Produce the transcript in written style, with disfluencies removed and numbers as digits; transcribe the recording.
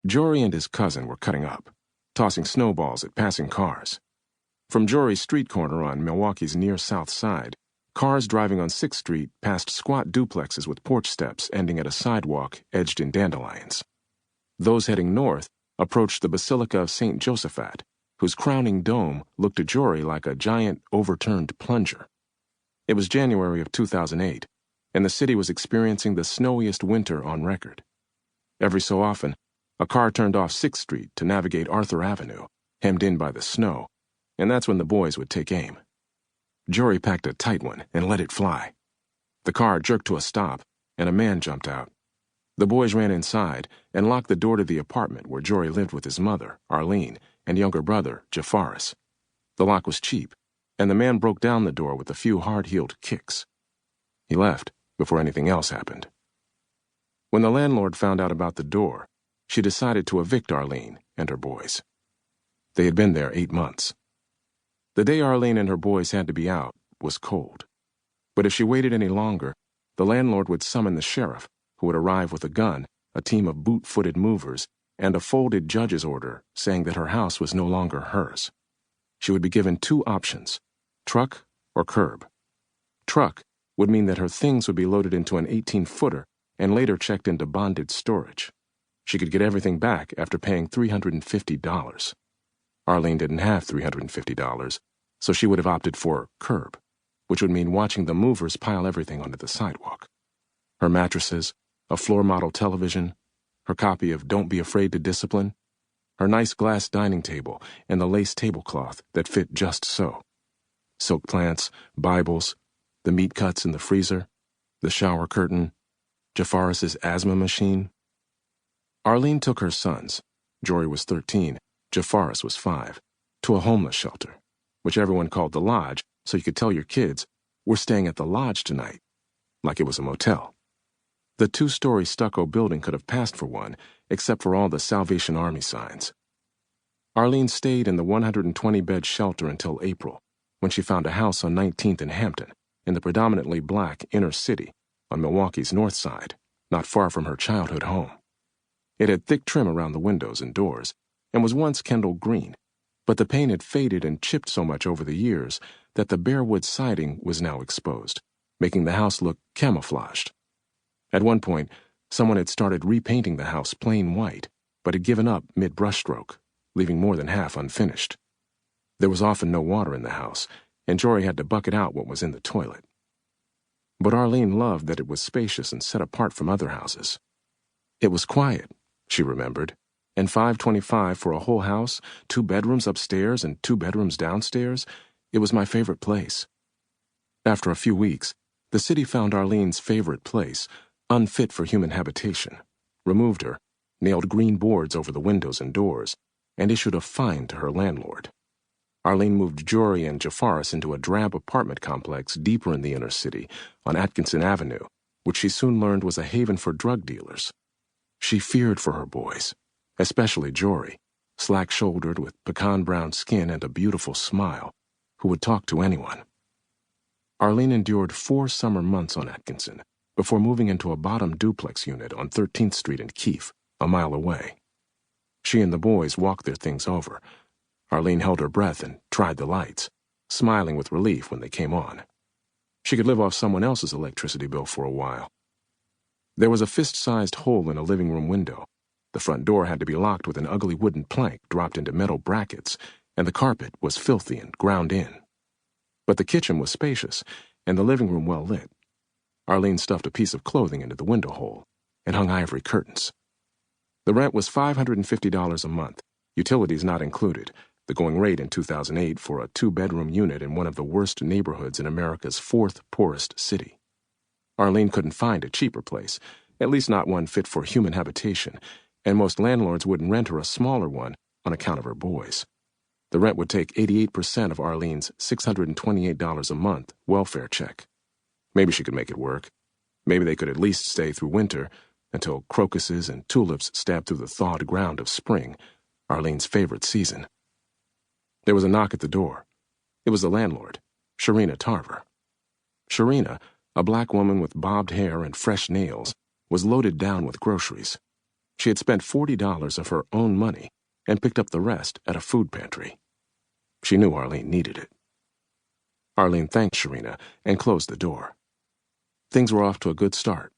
Jory and his cousin were cutting up, tossing snowballs at passing cars. From Jory's street corner on Milwaukee's near south side, cars driving on 6th Street passed squat duplexes with porch steps ending at a sidewalk edged in dandelions. Those heading north approached the Basilica of St. Josaphat, whose crowning dome looked to Jory like a giant overturned plunger. It was January of 2008, and the city was experiencing the snowiest winter on record. Every so often, a car turned off 6th Street to navigate Arthur Avenue, hemmed in by the snow, and that's when the boys would take aim. Jory packed a tight one and let it fly. The car jerked to a stop, and a man jumped out. The boys ran inside and locked the door to the apartment where Jory lived with his mother, Arlene, and younger brother, Jafaris. The lock was cheap, and the man broke down the door with a few hard-heeled kicks. He left before anything else happened. When the landlord found out about the door, she decided to evict Arlene and her boys. They had been there 8 months. The day Arlene and her boys had to be out was cold. But if she waited any longer, the landlord would summon the sheriff, who would arrive with a gun, a team of boot-footed movers, and a folded judge's order saying that her house was no longer hers. She would be given 2 options, truck or curb. Truck would mean that her things would be loaded into an 18-footer and later checked into bonded storage. She could get everything back after paying $350. Arlene didn't have $350, so she would have opted for curb, which would mean watching the movers pile everything onto the sidewalk. Her mattresses, a floor-model television, her copy of Don't Be Afraid to Discipline, her nice glass dining table, and the lace tablecloth that fit just so. Silk plants, Bibles, the meat cuts in the freezer, the shower curtain, Jafaris's asthma machine. Arlene took her sons, Jory was 13, Jafaris was 5, to a homeless shelter, which everyone called the Lodge, so you could tell your kids, "We're staying at the Lodge tonight," like it was a motel. The 2-story stucco building could have passed for one, except for all the Salvation Army signs. Arlene stayed in the 120-bed shelter until April, when she found a house on 19th and Hampton, in the predominantly black inner city, on Milwaukee's north side, not far from her childhood home. It had thick trim around the windows and doors, and was once Kendall green, but the paint had faded and chipped so much over the years that the bare wood siding was now exposed, making the house look camouflaged. At one point, someone had started repainting the house plain white, but had given up mid-brushstroke, leaving more than half unfinished. There was often no water in the house, and Jory had to bucket out what was in the toilet. But Arlene loved that it was spacious and set apart from other houses. It was quiet, she remembered, and $5.25 for a whole house, 2 bedrooms upstairs and 2 bedrooms downstairs. It was my favorite place. After a few weeks, the city found Arlene's favorite place unfit for human habitation, removed her, nailed green boards over the windows and doors, and issued a fine to her landlord. Arlene moved Jory and Jafaris into a drab apartment complex deeper in the inner city, on Atkinson Avenue, which she soon learned was a haven for drug dealers. She feared for her boys, especially Jory, slack-shouldered with pecan-brown skin and a beautiful smile, who would talk to anyone. Arlene endured 4 summer months on Atkinson before moving into a bottom duplex unit on 13th Street in Keefe, a mile away. She and the boys walked their things over. Arlene held her breath and tried the lights, smiling with relief when they came on. She could live off someone else's electricity bill for a while. There was a fist-sized hole in a living room window. The front door had to be locked with an ugly wooden plank dropped into metal brackets, and the carpet was filthy and ground in. But the kitchen was spacious, and the living room well lit. Arlene stuffed a piece of clothing into the window hole and hung ivory curtains. The rent was $550 a month, utilities not included, the going rate in 2008 for a 2-bedroom unit in one of the worst neighborhoods in America's 4th poorest city. Arlene couldn't find a cheaper place, at least not one fit for human habitation, and most landlords wouldn't rent her a smaller one on account of her boys. The rent would take 88% of Arlene's $628 a month welfare check. Maybe she could make it work. Maybe they could at least stay through winter, until crocuses and tulips stabbed through the thawed ground of spring, Arlene's favorite season. There was a knock at the door. It was the landlord, Sharina Tarver. Sharina, a black woman with bobbed hair and fresh nails, was loaded down with groceries. She had spent $40 of her own money and picked up the rest at a food pantry. She knew Arlene needed it. Arlene thanked Sharina and closed the door. Things were off to a good start.